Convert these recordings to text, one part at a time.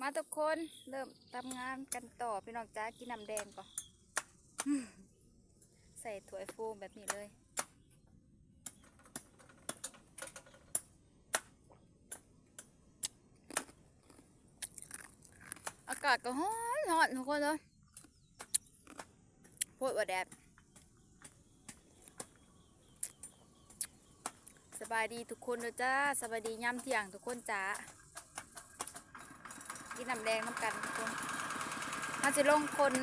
มาทุกคนเริ่มทำงานกันต่อพี่น้องจ้ากินน้ำแดงก่อนใส่ถ้วยโฟมแบบนี้เลยอากาศก็ร้อนทุกคนเลยโพดว่าแดดสบายดีทุกคนเลยจ้าสบายดีย่ำเที่ยงทุกคนจ้ากินน้ำแดงน้ำกันทุกคนมาจะลงคน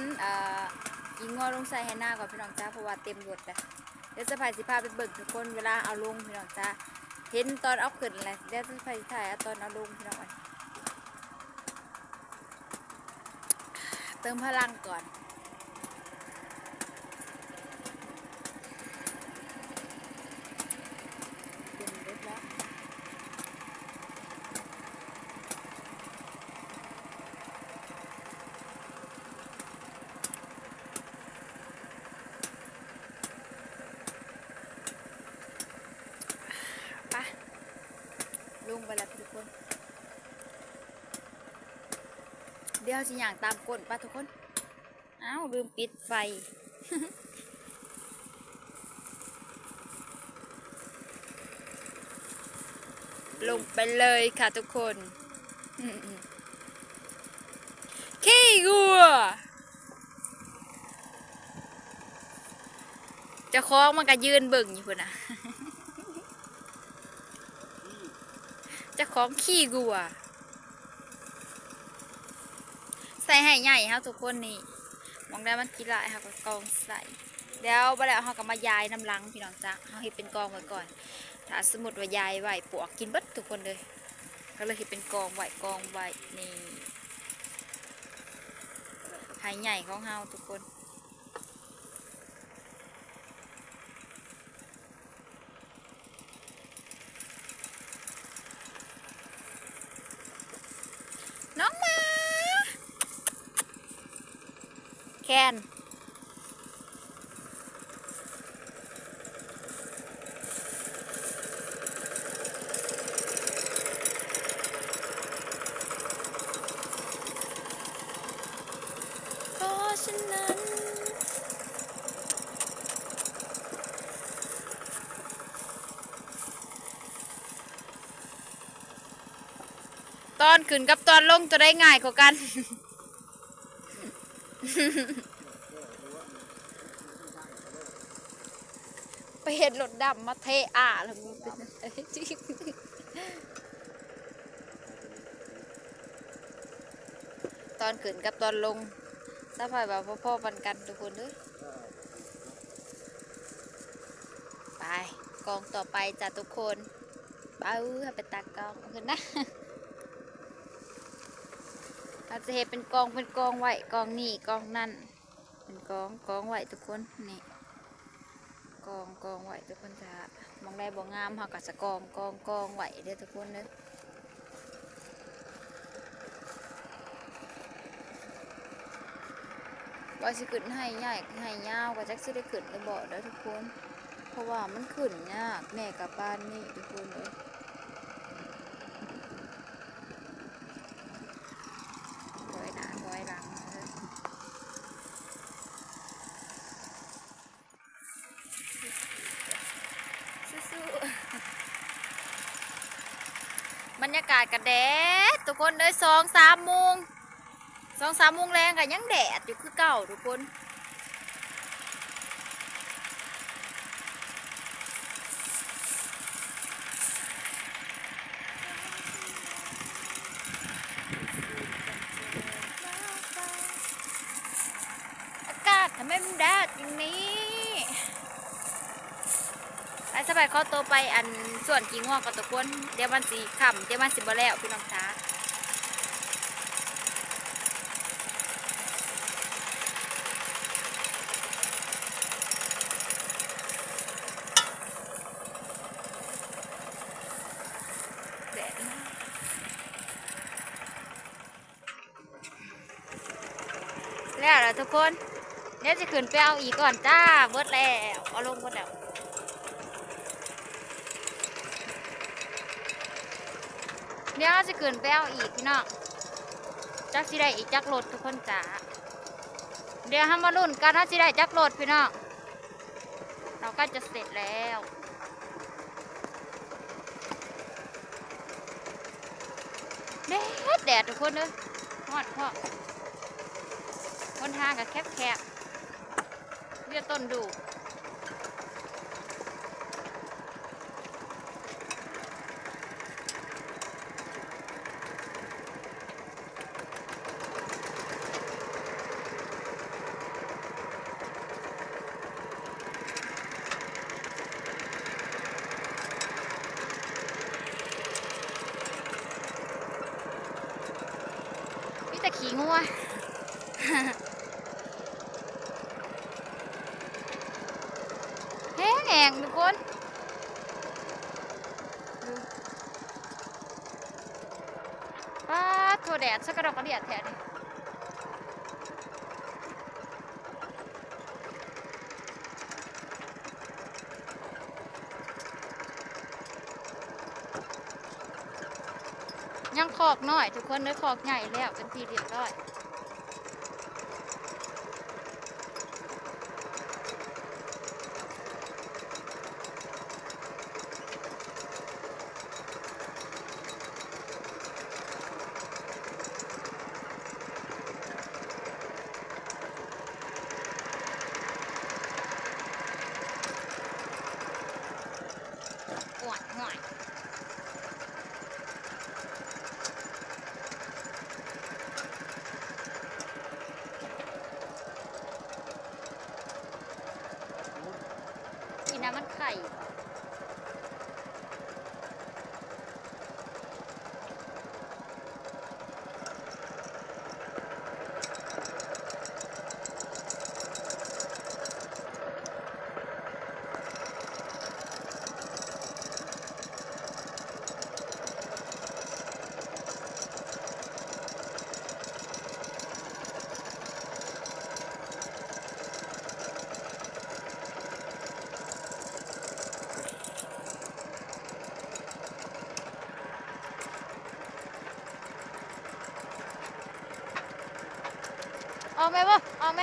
ยิงงัวลงใส่ให้หน้าก่อนพี่น้องจ้าเพราะว่าเต็มรถแต่เดี๋ยวจะพายสิพาไปเบิ่งทุกคนเวลาเอาลงพี่น้องจ้าเห็นตอนเอาขึ้นเลยเดี๋ยวจะพายถ่ายตอนเอาลงพี่น้องเติมพลังก่อนเต็มรถแล้วไปลงไปแล้วทุกคนเดี๋ยวสิอย่างตามกฎป่ะทุกคนอ้าวลืมปิดไฟ ลงไปเลยค่ะทุกคนขี้วัวจะคล้องมันก็ยืนเบิ่งอยู่คนน่ะ จะคล้องขี้วัวใส่ให้ใหญ่ครับทุกคนนี่มองได้มันกี่ลายค่ะก็กองใส่แล้วไปแล้วเขาก็มายายน้ำลังพี่น้องจ้าเขาเห็นเป็นกองไว้ก่อนถ้าสมมติว่ายายไหวปวกกินเบิดทุกคนเลยก็เลยเห็นเป็นกองไหวกองไหวนี่ให้ใหญ่ของเฮาทุกคนน้องมาแคนเพราะฉะนั้นตอนขึ้นกับตอนลงจะได้ง่ายกว่ากัน ไปเห็นรถดำมาเทแล้วมันเป็นอะไรที่ตอนขึ้นกับตอนลงสะพายแบบพ่อๆปันกันทุกคนเลยไปกองต่อไปจ้ะทุกคนไปไปตากองขึ้นนะอาจจะเห็นเป็นกองไหวกองนี่กองนั่นเป็นกองไหวทุกคนนี่กองไหวทุกคนจะมองได้บ่งามเขาก็จะกองไหวเด้อทุกคนเด้อว่าสิขึ้นให้ใหญ่ให้ยาวก็จักสิได้ขึ้นเลยบ่เด้อทุกคนเพราะว่ามันขึ้นยากแน่กับบ้านนี่ทุกคนเลยถอยหน้าถอยหลังสู้ๆบรรยากาศกระแดดทุกคนเลย2-3 โมงแรงกันยังแดดอยู่คือเก่าทุกคนอากาศทำไมมันแดดอย่างนี้ไปสบายเข้าตัวไปอันส่วนกี่ง่วงกับทุกคนเดี๋ยวมันสีขำเดี๋ยวมันสีบ่แล้วพี่น้องจ้าแล้วล่ะทุกคนเดี๋ยวจะขึ้นไปเอาอีกก่อนจ้าเบิดแล้วเอาลงเบิดแล้วเดี๋ยวจะขึ้นไปเอาอีกพี่น้อง จักสิได้อีกจักรถทุกคนจ๋าเดี๋ยวห้ามมาลุ้นกันว่าสิได้จักรถพี่น้องเราก็จะเสร็จแล้วแดดทุกคนเลยฮอดพ่อคนทางกับแคบเรียกต้นดูแต่ขี้งัวแห้งทุกคนป้าถั่วแดดสักกระดอกกระเดียดแท้ดิยังคอกน้อยทุกคนได้คอกใหญ่แล้วเป็นทีเรียบร้อยห่วยกินน้ำมันไข่เอาไหมวะเอาไหม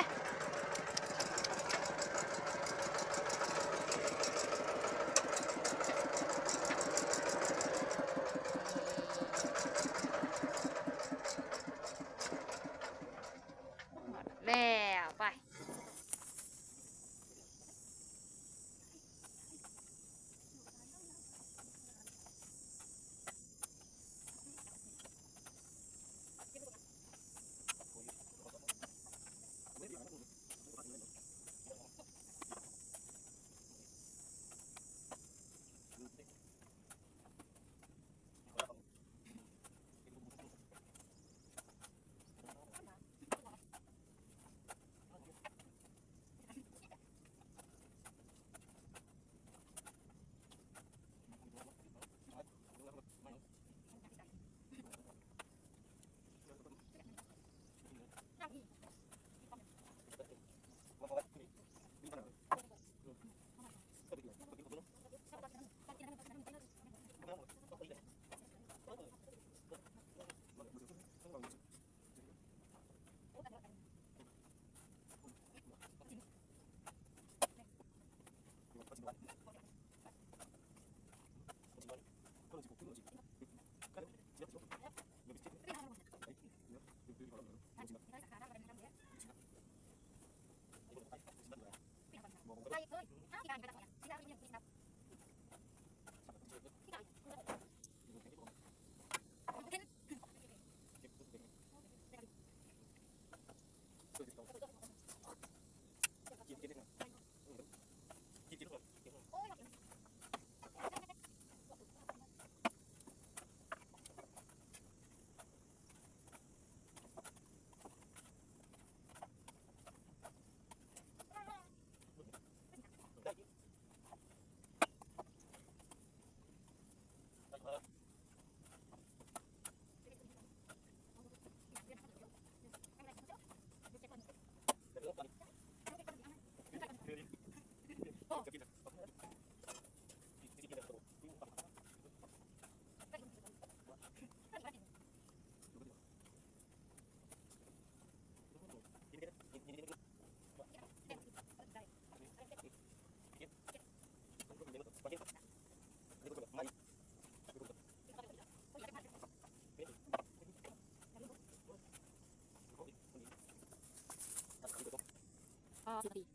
แล้วไป 10 นาที